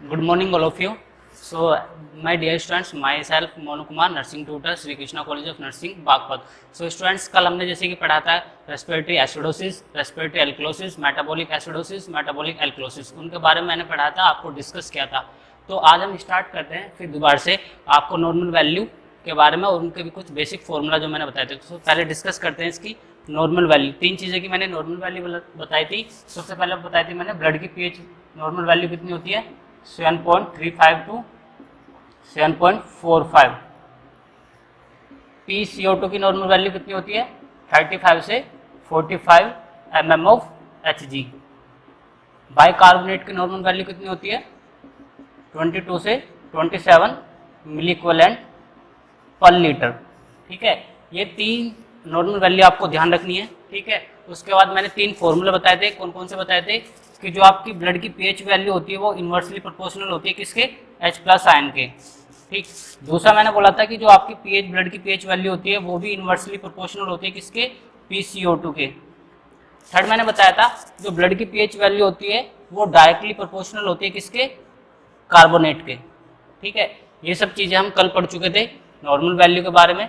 Good morning, all of you. So, my dear students, myself Monu Kumar, nursing tutor, Sri Krishna College of Nursing, Bagpat. So, students, कल हमने जैसे कि पढ़ा था respiratory acidosis, respiratory alkalosis, metabolic acidosis, metabolic alkalosis, उनके बारे में मैंने पढ़ा था, आपको डिस्कस किया था. तो आज हम स्टार्ट करते हैं फिर दोबारा से आपको नॉर्मल वैल्यू के बारे में और उनके भी कुछ बेसिक फॉर्मूला जो मैंने बताए थे. तो पहले डिस्कस करते हैं इसकी नॉर्मल वैल्यू. तीन चीज़ें की मैंने नॉर्मल वैल्यू बताई थी. सबसे पहले बताई थी मैंने ब्लड की पीएच नॉर्मल वैल्यू कितनी होती है 7.35 टू 7.45. PCO2 की नॉर्मल वैल्यू कितनी होती है 35 से 45 mm ऑफ Hg. बाइकार्बोनेट की नॉर्मल वैल्यू कितनी होती है 22 से 27 मिली इक्विवेलेंट पर लीटर. ठीक है, ये तीन नॉर्मल वैल्यू आपको ध्यान रखनी है. ठीक है, उसके बाद मैंने तीन फॉर्मूले बताए थे. कौन कौन से बताए थे कि जो आपकी ब्लड की पीएच वैल्यू होती है वो इन्वर्सली प्रोपोर्शनल होती है किसके H+ आयन के. ठीक, दूसरा मैंने बोला था कि जो आपकी पीएच ब्लड की पीएच वैल्यू होती है वो भी इन्वर्सली प्रोपोर्शनल होती है किसके PCO2 के. थर्ड मैंने बताया था जो ब्लड की पीएच वैल्यू होती है वो डायरेक्टली प्रोपोर्शनल होती है किसके कार्बोनेट के. ठीक है, ये सब चीज़ें हम कल पढ़ चुके थे नॉर्मल वैल्यू के बारे में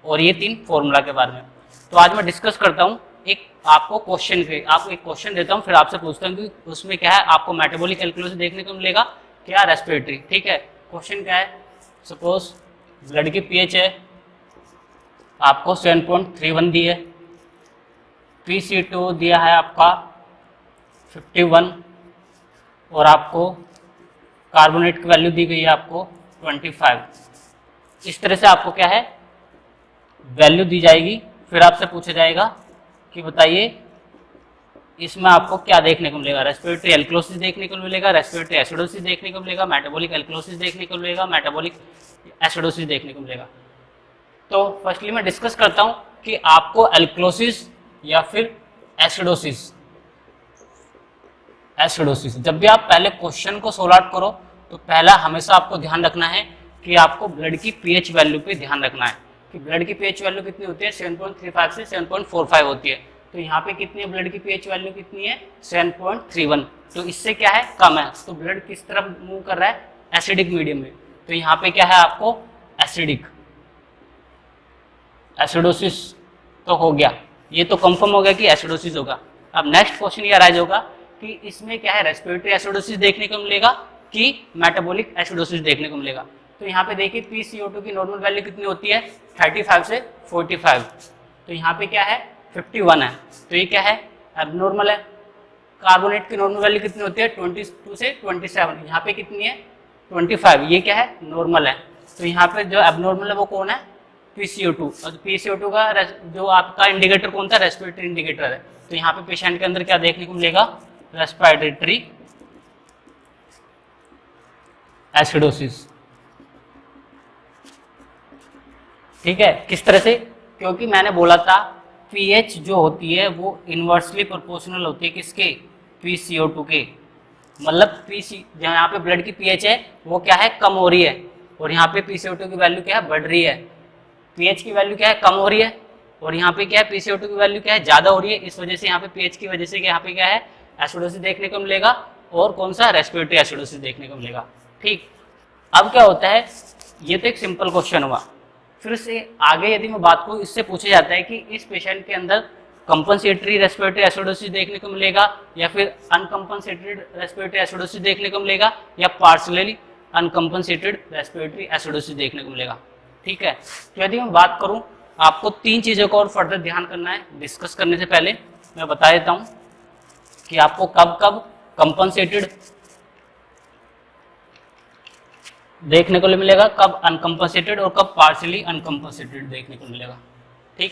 और ये तीन फॉर्मूला के बारे में. तो आज मैं डिस्कस करता हूँ आपको एक क्वेश्चन देता हूँ, फिर आपसे पूछता हूँ कि उसमें क्या है. आपको मेटाबॉलिक एल्कलोसिस देखने को मिलेगा, क्या रेस्पिरेटरी. ठीक है, क्वेश्चन क्या है. सपोज ब्लड की पीएच है आपको 7.31 दी है, PCO2 दिया है आपका 51 और आपको कार्बोनेट की वैल्यू दी गई है आपको 25. इस तरह से आपको क्या है वैल्यू दी जाएगी. फिर आपसे पूछा जाएगा कि बताइए इसमें आपको क्या देखने को मिलेगा. रेस्पिरेटरी एल्क्लोसिस देखने को मिलेगा, रेस्पिरेटरी एसिडोसिस देखने को मिलेगा, मेटाबॉलिक एल्क्लोसिस देखने को मिलेगा, मेटाबॉलिक एसिडोसिस देखने को मिलेगा. तो फर्स्टली मैं डिस्कस करता हूं कि आपको एल्क्लोसिस या फिर एसिडोसिस जब भी आप पहले क्वेश्चन को सोल्व आउट करो तो पहला हमेशा आपको ध्यान रखना है कि आपको ब्लड की पीएच वैल्यू पे ध्यान रखना है कि ब्लड की पीएच वैल्यू कितनी होती है 7.35 से 7.45 होती है. तो यहाँ पे कितनी है ब्लड की पीएच वैल्यू कितनी है 7.31. तो इससे क्या है कम है, तो ब्लड किस तरफ मूव कर रहा है एसिडिक मीडियम में. तो यहाँ पे क्या है आपको एसिडोसिस तो हो गया, ये तो कंफर्म हो गया कि एसिडोसिस होगा. अब नेक्स्ट क्वेश्चन ये अराइज होगा कि इसमें क्या है रेस्पिरेटरी एसिडोसिस देखने को मिलेगा कि मेटाबॉलिक एसिडोसिस देखने को मिलेगा. तो यहाँ पे देखिए PCO2 की नॉर्मल वैल्यू कितनी होती है 35 से 45. तो यहाँ पे क्या है 51 है, तो ये क्या है एबनॉर्मल है. कार्बोनेट की नॉर्मल वैल्यू कितनी होती है 22 से 27, यहाँ पे कितनी है 25, ये क्या है नॉर्मल है. तो यहाँ पे जो एबनॉर्मल है वो कौन है PCO2. और PCO2 का जो आपका इंडिकेटर कौन सा रेस्पिरेटरी इंडिकेटर है. तो यहाँ पे पेशेंट के अंदर क्या देखने को मिलेगा रेस्पिरेटरी एसिडोसिस. ठीक है, किस तरह से, क्योंकि मैंने बोला था पीएच जो होती है वो इन्वर्सली प्रोपोर्शनल होती है किसके PCO2 के. मतलब यहाँ पे ब्लड की पीएच है वो क्या है कम हो रही है और यहाँ पे PCO2 की वैल्यू क्या है बढ़ रही है. पीएच की वैल्यू क्या है कम हो रही है और यहाँ पे क्या है PCO2 की वैल्यू क्या है ज्यादा हो रही है. इस वजह से यहाँ पे पीएच की वजह से यहाँ पे क्या है एसिडोसिस देखने को मिलेगा और कौन सा रेस्पिरेटरी एसिडोसिस देखने को मिलेगा. ठीक, अब क्या होता है, ये तो एक सिंपल क्वेश्चन हुआ. फिर से आगे यदि मैं बात करूँ इससे पूछा जाता है कि इस पेशेंट के अंदर कंपनसेटरी रेस्पिरेटरी एसिडोसिस देखने को मिलेगा या फिर अनकंपनसेटेड रेस्पिरेटरी एसिडोसिस देखने को मिलेगा या पार्शियली अनकंपनसेटेड रेस्पिरेटरी एसिडोसिस देखने को मिलेगा. ठीक है, तो यदि मैं बात करूं आपको तीन चीज़ों को और फर्दर ध्यान करना है. डिस्कस करने से पहले मैं बता देता हूं कि आपको कब कब कंपनसेटेड देखने को मिलेगा, कब अनकंपनसेटेड और कब पार्शियली अनकंपनसेटेड देखने को मिलेगा. ठीक,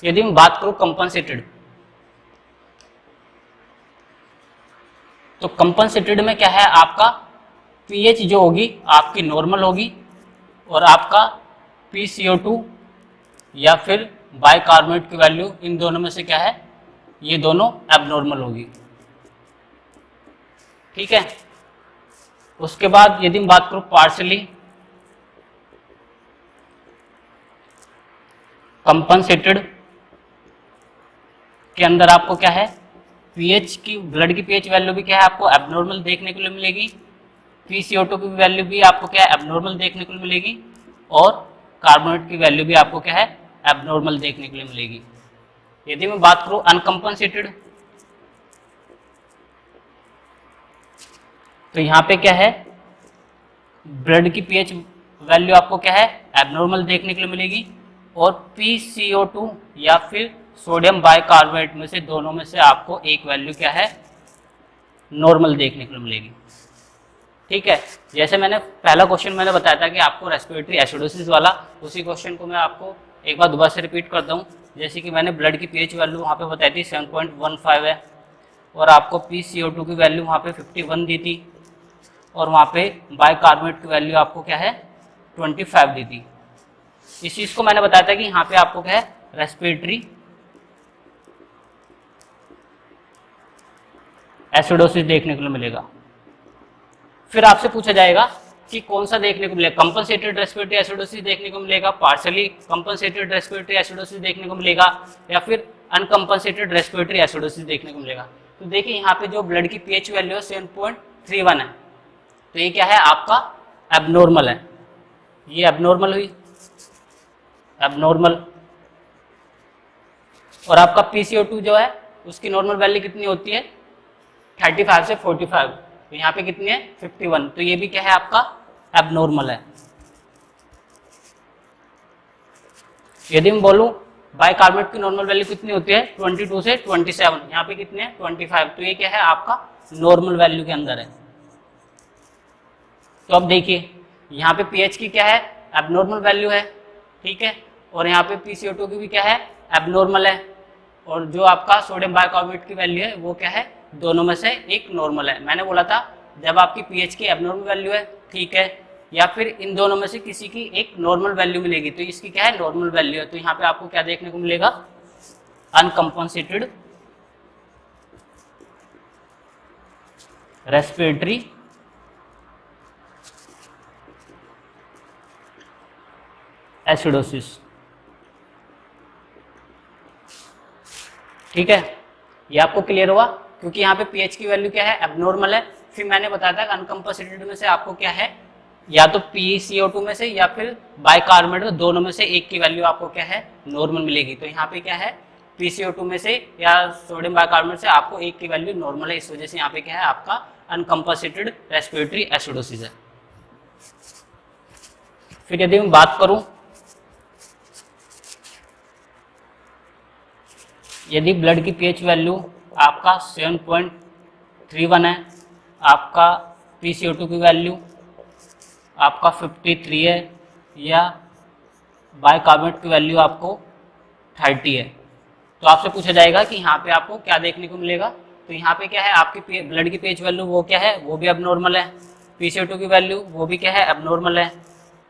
यदि मैं बात करूं कंपनसेटेड, तो कंपनसेटेड में क्या है आपका पीएच जो होगी आपकी नॉर्मल होगी और आपका PCO2 या फिर बाइकार्बोनेट की वैल्यू इन दोनों में से क्या है ये दोनों एबनॉर्मल होगी. ठीक है, उसके बाद यदि मैं बात करूं पार्शियली कंपनसेटेड के अंदर आपको क्या है पीएच की ब्लड की पीएच वैल्यू भी क्या है आपको एबनॉर्मल देखने को मिलेगी PCO2 की वैल्यू भी आपको क्या है एबनॉर्मल देखने को मिलेगी और कार्बोनेट की वैल्यू भी आपको क्या है एबनॉर्मल देखने को मिलेगी। यदि मैं बात करूं अनकंपनसेटेड, तो यहाँ पे क्या है ब्लड की पीएच वैल्यू आपको क्या है एबनॉर्मल देखने के लिए मिलेगी और PCO2 या फिर सोडियम बाइकार्बोनेट में से दोनों में से आपको एक वैल्यू क्या है नॉर्मल देखने को मिलेगी। ठीक है, जैसे मैंने पहला क्वेश्चन मैंने बताया था कि आपको रेस्पिरेटरी एसिडोसिस वाला, उसी क्वेश्चन को मैं आपको एक बार दोबारा से रिपीट करता हूँ। जैसे कि मैंने ब्लड की पीएच वैल्यू वहाँ पे बताई थी 7.15 है और आपको PCO2 की वैल्यू वहाँ पे 51 दी थी और वहाँ पे बाइकार्बोनेट की वैल्यू आपको क्या है 25 दी थी। इस चीज़ को मैंने बताया था कि यहाँ पे आपको क्या है रेस्पिरेटरी एसिडोसिस देखने को मिलेगा। फिर आपसे पूछा जाएगा कि कौन सा देखने को मिलेगा, कंपनसेटेड रेस्पिरेटरी एसिडोसिस देखने को मिलेगा, पार्शियली कंपनसेटेड रेस्पिरेटरी एसिडोसिस देखने को मिलेगा या फिर अनकंपनसेटेड रेस्पिरेटरी एसिडोसिस देखने को मिलेगा। तो देखिए यहाँ पे जो ब्लड की पीएच वैल्यू है 7.31 है, तो ये क्या है आपका एबनॉर्मल है, ये एबनॉर्मल हुई एबनॉर्मल। और आपका PCO2 जो है उसकी नॉर्मल वैल्यू कितनी होती है 35 से 45, तो यहाँ पे कितनी है 51, तो ये भी क्या है आपका एबनॉर्मल है। यदि मैं बोलूं बाइकार्बोनेट की नॉर्मल वैल्यू कितनी होती है 22 से 27, यहाँ पे कितने है 25, तो ये क्या है आपका नॉर्मल वैल्यू के अंदर है। तो अब देखिए यहाँ पे पीएच की क्या है एबनॉर्मल वैल्यू है, ठीक है, और यहाँ पे PCO2 की भी क्या है एबनॉर्मल है और जो आपका सोडियम बाइकार्बोनेट की वैल्यू है वो क्या है दोनों में से एक नॉर्मल है। मैंने बोला था जब आपकी पीएच की एबनॉर्मल वैल्यू है, ठीक है, या फिर इन दोनों में से किसी की एक नॉर्मल वैल्यू मिलेगी तो इसकी क्या है नॉर्मल वैल्यू है। तो यहाँ पे आपको क्या देखने को मिलेगा अनकंपनसेटेड रेस्पिरेटरी एसिडोसिस। ठीक है, ये आपको क्लियर हुआ क्योंकि यहाँ पे पीएच की वैल्यू क्या है एबनॉर्मल है। फिर मैंने बताया था अनकंपनसेटेड में से आपको क्या है या तो PCO2 में से या फिर बाइकार्बोनेट दोनों में से एक की वैल्यू आपको क्या है नॉर्मल मिलेगी। तो यहाँ पे क्या है PCO2 में से या सोडियम बाइकार्बोनेट से आपको एक की वैल्यू नॉर्मल है, इस वजह से यहाँ पे क्या है आपका अनकंपनसेटेड रेस्पिरेटरी एसिडोसिस है। फिर यदि मैं बात करूं यदि ब्लड की पीएच वैल्यू आपका 7.31 है, आपका PCO2 की वैल्यू आपका 53 है या बाइकार्बोनेट की वैल्यू आपको 30 है, तो आपसे पूछा जाएगा कि यहाँ पे आपको क्या देखने को मिलेगा। तो यहाँ पे क्या है आपकी ब्लड की पीएच वैल्यू वो क्या है वो भी एबनॉर्मल है, PCO2 की वैल्यू वो भी क्या है एबनॉर्मल है,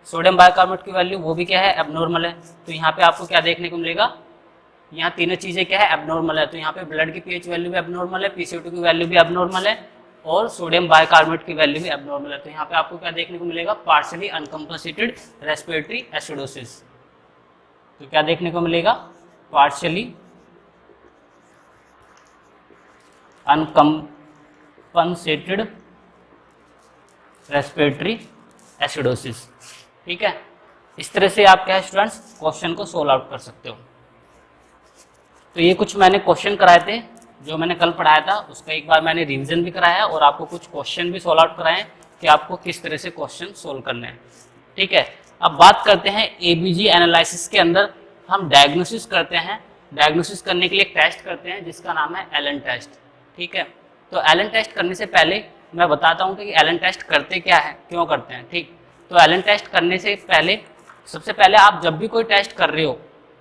सोडियम बाइकार्बोनेट की वैल्यू वो भी क्या है एबनॉर्मल है। तो यहाँ पे आपको क्या देखने को मिलेगा, यहाँ तीनों चीज़ें क्या है एबनॉर्मल है। तो यहाँ पे ब्लड की पीएच वैल्यू भी एबनॉर्मल है, PCO2 की वैल्यू भी एबनॉर्मल है और सोडियम बाइकार्बोनेट की वैल्यू भी एबनॉर्मल है। तो यहाँ पे आपको क्या देखने को मिलेगा पार्शियली अनकंपनसेटेड रेस्पिरेटरी एसिडोसिस। तो क्या देखने को मिलेगा पार्शियली अनकंपनसेटेड रेस्पिरेटरी एसिडोसिस। ठीक है, इस तरह से आप क्या है स्टूडेंट्स क्वेश्चन को सोल्व आउट कर सकते हो। तो ये कुछ मैंने क्वेश्चन कराए थे जो मैंने कल पढ़ाया था, उसका एक बार मैंने रिवीजन भी कराया और आपको कुछ क्वेश्चन भी सोल्व आउट कराए कि आपको किस तरह से क्वेश्चन सोल्व करने हैं। ठीक है, अब बात करते हैं एबीजी एनालिसिस के अंदर हम डायग्नोसिस करते हैं। डायग्नोसिस करने के लिए एक टेस्ट करते हैं जिसका नाम है एलन टेस्ट। ठीक है, तो एलन टेस्ट करने से पहले मैं बताता हूँ कि एलन टेस्ट करते क्या है, क्यों करते हैं। ठीक, तो एलन टेस्ट करने से पहले सबसे पहले आप जब भी कोई टेस्ट कर रहे हो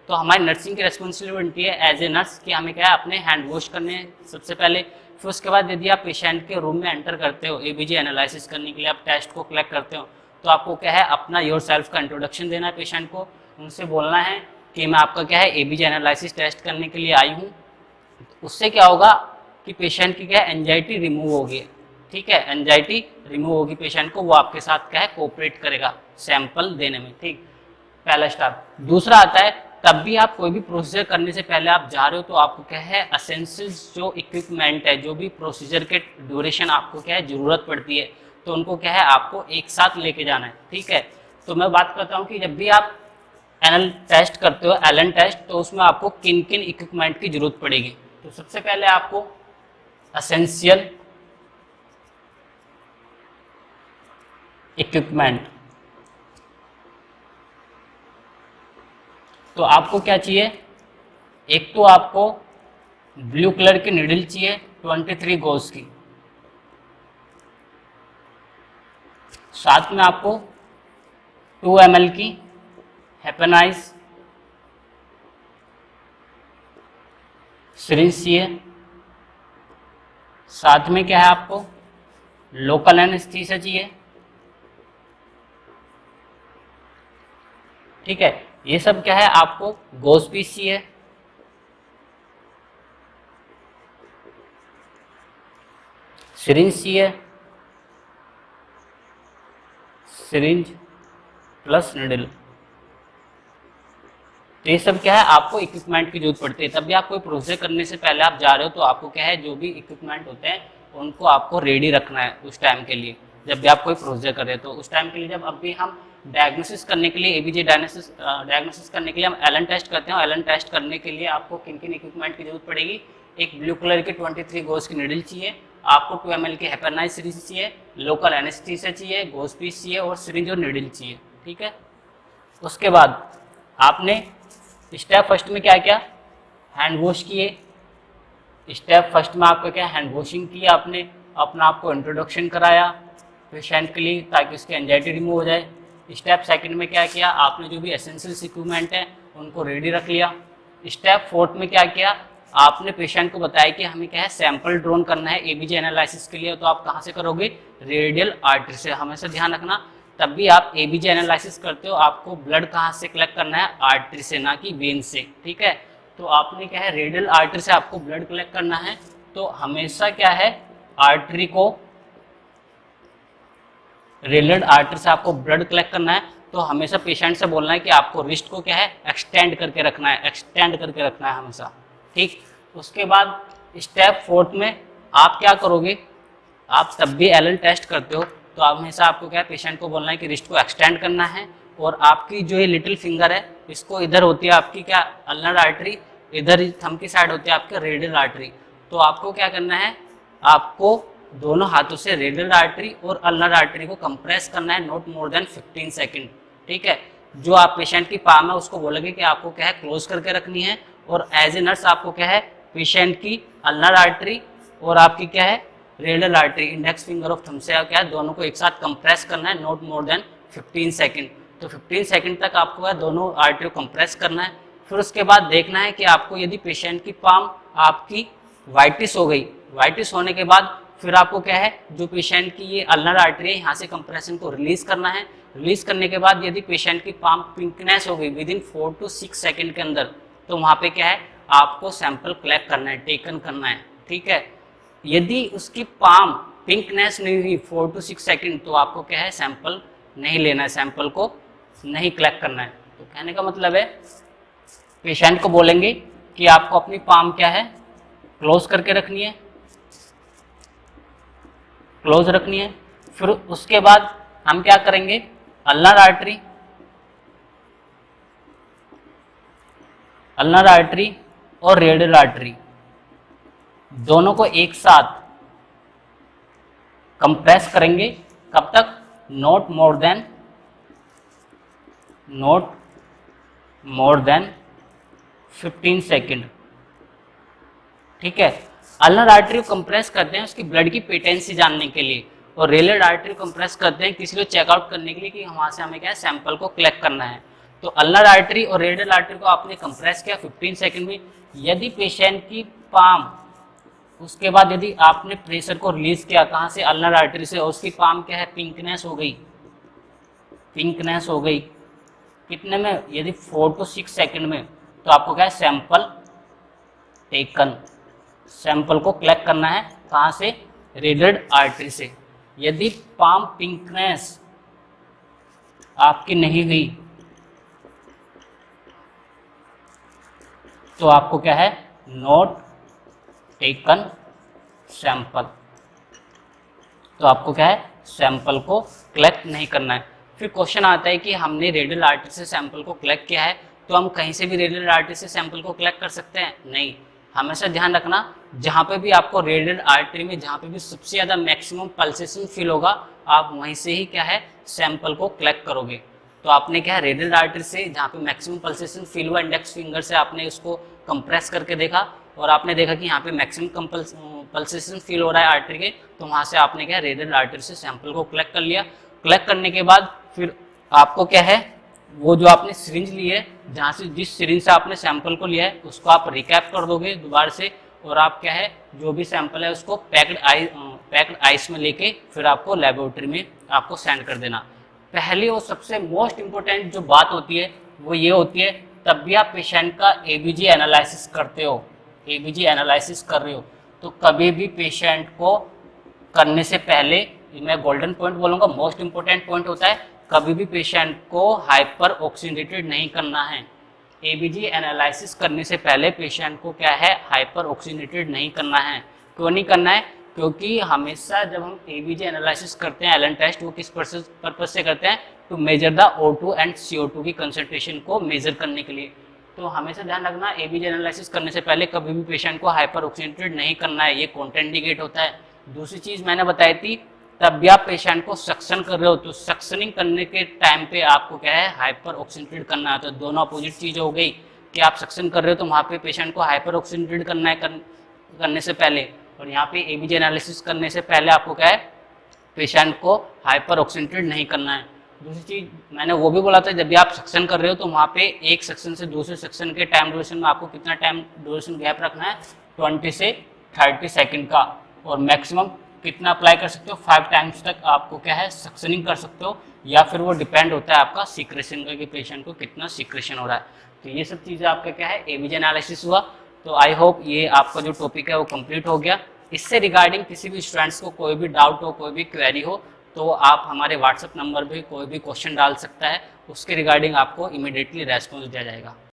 तो हमारी नर्सिंग की रिस्पॉन्सिबिलिटी है एज ए नर्स कि हमें क्या है अपने हैंड वॉश करने हैं सबसे पहले। फिर उसके बाद यदि आप पेशेंट के रूम में एंटर करते हो एबीजी एनालिसिस करने के लिए, आप टेस्ट को कलेक्ट करते हो, तो आपको क्या है अपना योर सेल्फ का इंट्रोडक्शन देना है पेशेंट को। उनसे बोलना है कि मैं आपका क्या है एबीजी एनालिसिस टेस्ट करने के लिए आई हूँ। उससे क्या होगा कि पेशेंट की क्या है एंजाइटी रिमूव होगी। ठीक है, एंजाइटी रिमूव होगी पेशेंट को, वो आपके साथ क्या है कोऑपरेट करेगा सैंपल देने में। ठीक, पहला स्टेप। दूसरा आता है तब भी आप कोई भी प्रोसीजर करने से पहले आप जा रहे हो तो आपको क्या है एसेंशियल्स जो इक्विपमेंट है, जो भी प्रोसीजर के ड्यूरेशन आपको क्या है ज़रूरत पड़ती है, तो उनको क्या है आपको एक साथ लेके जाना है, ठीक है। तो मैं बात करता हूँ कि जब भी आप एनल टेस्ट करते हो, एलन टेस्ट, तो उसमें आपको किन किन इक्विपमेंट की जरूरत पड़ेगी। तो सबसे पहले आपको एसेंशियल इक्विपमेंट, तो आपको क्या चाहिए, एक तो आपको ब्लू कलर की नीडल चाहिए 23 गोज की, साथ में आपको 2 ml की हेपेनाइज सिरिंज चाहिए, साथ में क्या है आपको लोकल एनेस्थीसिया चाहिए, ठीक है। ये सब क्या है आपको गोज पीस चाहिए, सिरिंज चाहिए, सिरिंज प्लस निडल, तो ये सब क्या है आपको इक्विपमेंट की जरूरत पड़ती है। तब भी आप कोई प्रोसीजर करने से पहले आप जा रहे हो तो आपको क्या है जो भी इक्विपमेंट होते हैं उनको आपको रेडी रखना है उस टाइम के लिए, जब भी आप कोई प्रोसीजर कर रहे हो। तो उस टाइम के लिए जब अभी हम डायग्नोसिस करने के लिए एबीजे डायग्नोसिस करने के लिए हम एलन टेस्ट करते हैं, एलन टेस्ट करने के लिए आपको किन किन इक्विपमेंट की जरूरत पड़ेगी, एक ब्लू कलर की 23 गोज की निडल चाहिए, आपको 2 ml की हेपेनाइज सिरिंज चाहिए, लोकल एनेस्थीसिया चाहिए, गोज पीस चाहिए और सिरिंज और निडल चाहिए, ठीक है। उसके बाद आपने स्टेप फर्स्ट में क्या किया, हैंड वॉश किए, स्टेप फर्स्ट में आपका क्या हैंड वॉशिंग की, आपने अपना आपको इंट्रोडक्शन कराया पेशेंट के लिए ताकि उसकी एंजाइटी रिमूव हो जाए। स्टेप सेकंड में क्या किया, आपने जो भी एसेंशियल इक्विपमेंट है उनको रेडी रख लिया। स्टेप फोर्थ में क्या किया, आपने पेशेंट को बताया कि हमें क्या है सैंपल ड्रोन करना है एबीजे एनालिसिस के लिए, तो आप कहाँ से करोगे, रेडियल आर्टरी से। हमेशा ध्यान रखना तब भी आप एबीजे एनालिसिस करते हो आपको ब्लड कहाँ से कलेक्ट करना है, आर्टरी से, ना कि वेन से, ठीक है। तो आपने क्या है रेडियल आर्टरी से आपको ब्लड कलेक्ट करना है, तो हमेशा क्या है आर्टरी को, रेडियल आर्टरी से आपको ब्लड कलेक्ट करना है, तो हमेशा पेशेंट से बोलना है कि आपको रिस्ट को क्या है एक्सटेंड करके रखना है, एक्सटेंड करके रखना है हमेशा, ठीक। उसके बाद स्टेप फोर्थ में आप क्या करोगे, आप तब भी एलन टेस्ट करते हो तो हमेशा आपको क्या है पेशेंट को बोलना है कि रिस्ट को एक्सटेंड करना है, और आपकी जो ये लिटिल फिंगर है इसको इधर होती है आपकी क्या अल्नर आर्टरी, इधर थंब की साइड होती है आपकी रेडियल आर्टरी। तो आपको क्या करना है, आपको दोनों हाथों से रेडियल आर्टरी और अल्नर आर्टरी को कंप्रेस करना है नॉट मोर देन 15 सेकेंड, ठीक है। जो आप पेशेंट की पाम है उसको बोलोगे कि आपको क्या है क्लोज करके रखनी है, और एज ए नर्स आपको क्या है पेशेंट की अल्नर आर्टरी और आपकी क्या है radial artery, index finger of thumb से क्या है दोनों को एक साथ कंप्रेस करना है नॉट मोर देन 15 सेकेंड। तो 15 सेकेंड तक आपको है दोनों आर्टरी को कंप्रेस करना है। फिर उसके बाद देखना है कि आपको यदि पेशेंट की पाम आपकी वाइटिस हो गई, वाइटिस होने के बाद फिर आपको क्या है जो पेशेंट की ये अल्नर आर्टरी है यहाँ से कंप्रेशन को रिलीज करना है। रिलीज करने के बाद यदि पेशेंट की पाम पिंकनेस हो गई विद इन 4 to 6 सेकेंड के अंदर, तो वहाँ पे क्या है आपको सैंपल कलेक्ट करना है, टेकन करना है, ठीक है। यदि उसकी पाम पिंकनेस नहीं हुई 4 to 6 सेकेंड, तो आपको क्या है सैंपल नहीं लेना है, सैंपल को नहीं कलेक्ट करना है। तो कहने का मतलब है पेशेंट को बोलेंगे कि आपको अपनी पाम क्या है क्लोज करके रखनी है, क्लोज रखनी है। फिर उसके बाद हम क्या करेंगे, अल्नर आर्टरी और रेडियल आर्टरी दोनों को एक साथ कंप्रेस करेंगे, कब तक, नॉट मोर देन 15 सेकेंड, ठीक है। अल्नर आर्टरी को कंप्रेस करते हैं उसकी ब्लड की पेटेंसी जानने के लिए, और रेडियल आर्टरी को कंप्रेस करते हैं किसी को चेकआउट करने के लिए कि वहाँ से हमें क्या है सैंपल को कलेक्ट करना है। तो अल्नर आर्टरी और रेडियल आर्टरी को आपने कंप्रेस किया 15 सेकेंड में। यदि पेशेंट की पाम, उसके बाद यदि आपने प्रेशर को रिलीज किया कहाँ से, अल्नर आर्टरी से, और उसकी पाम क्या है पिंकनेस हो गई, पिंकनेस हो गई कितने में, यदि 4 to 6 सेकेंड में, तो आपको क्या है सैंपल टेकन, सैंपल को कलेक्ट करना है कहाँ से, रेडियल आर्टरी से। यदि पाम पिंकनेस आपकी नहीं हुई तो आपको क्या है नॉट टेकन सैंपल, तो आपको क्या है सैंपल को कलेक्ट नहीं करना है। फिर क्वेश्चन आता है कि हमने रेडियल आर्टरी से सैंपल को कलेक्ट किया है, तो हम कहीं से भी रेडियल आर्टरी से सैंपल को कलेक्ट कर सकते हैं? नहीं, हमेशा ध्यान रखना जहाँ पे भी आपको रेडियल आर्टरी में जहाँ पे भी सबसे ज़्यादा मैक्सिमम पल्सेशन फील होगा, आप वहीं से ही क्या है सैंपल को कलेक्ट करोगे। तो आपने क्या है रेडियल आर्टरी से जहाँ पे मैक्सिमम पल्सेशन फील हुआ इंडेक्स फिंगर से आपने उसको कंप्रेस करके देखा और आपने देखा कि यहाँ पे मैक्सिमम पल्सेशन फील हो रहा है आर्टरी के, तो वहाँ से आपने क्या रेडियल आर्टरी से सैंपल को कलेक्ट कर लिया। कलेक्ट करने के बाद फिर आपको क्या है वो जो आपने सिरिंज ली है, जहाँ से जिस सिरिंज से आपने सैंपल को लिया है उसको आप रिकैप कर दोगे दोबारा से, और आप क्या है जो भी सैंपल है उसको पैक्ड आइस में लेके फिर आपको लेबोरेटरी में आपको सेंड कर देना। पहली और सबसे मोस्ट इम्पोर्टेंट जो बात होती है वो ये होती है, तब भी आप पेशेंट का एबीजी एनालिसिस करते हो, एबीजी एनालिसिस कर रहे हो, तो कभी भी पेशेंट को करने से पहले, मैं गोल्डन पॉइंट बोलूँगा, मोस्ट इम्पोर्टेंट पॉइंट होता है, कभी भी पेशेंट को हाइपर ऑक्सीजनेटेड नहीं करना है। एबीजी एनालिसिस करने से पहले पेशेंट को क्या है हाइपर ऑक्सीजनेटेड नहीं करना है। क्यों नहीं करना है? क्योंकि हमेशा जब हम एबीजी एनालिसिस करते हैं एलन टेस्ट, वो किस पर्पज से करते हैं? To measure the O2 and CO2 की कंसंट्रेशन को मेजर करने के लिए। तो हमेशा ध्यान रखना एबीजी एनालिसिस करने से पहले कभी भी पेशेंट को हाइपर ऑक्सीजनेटेड नहीं करना है, ये कॉन्ट्राइंडिकेट होता है। दूसरी चीज़ मैंने बताई थी, तब भी आप पेशेंट को सक्शन कर रहे हो तो सक्शनिंग करने के टाइम पे आपको क्या है हाइपर ऑक्सीजनेटेड करना है। तो दोनों अपोजिट चीज़ हो गई कि आप सक्शन कर रहे हो तो वहाँ पे पेशेंट को हाइपर ऑक्सीजनेटेड करना है करने से पहले, और यहाँ पे एबीजी एनालिसिस करने से पहले आपको क्या है पेशेंट को हाइपर ऑक्सीजनेटेड नहीं करना है। दूसरी चीज़ मैंने वो भी बोला था, जब भी आप सक्शन कर रहे हो तो वहाँ पे एक सेक्शन से दूसरे सेक्शन के टाइम ड्यूरेशन में आपको कितना टाइम ड्यूरेशन गैप रखना है? 20 से 30 सेकंड का, और मैक्सिमम कितना अप्लाई कर सकते हो? 5 टाइम्स तक आपको क्या है सक्शनिंग कर सकते हो, या फिर वो डिपेंड होता है आपका सीक्रेशन का कि पेशेंट को कितना सीक्रेशन हो रहा है। तो ये सब चीज़ें आपका क्या है एबीजी एनालिसिस हुआ। तो आई होप ये आपका जो टॉपिक है वो कंप्लीट हो गया। इससे रिगार्डिंग किसी भी स्टूडेंट्स को कोई भी डाउट हो, कोई भी क्वेरी हो, तो आप हमारे व्हाट्सएप नंबर पे कोई भी क्वेश्चन डाल सकता है, उसके रिगार्डिंग आपको इमीडिएटली रेस्पॉन्स दिया जाएगा।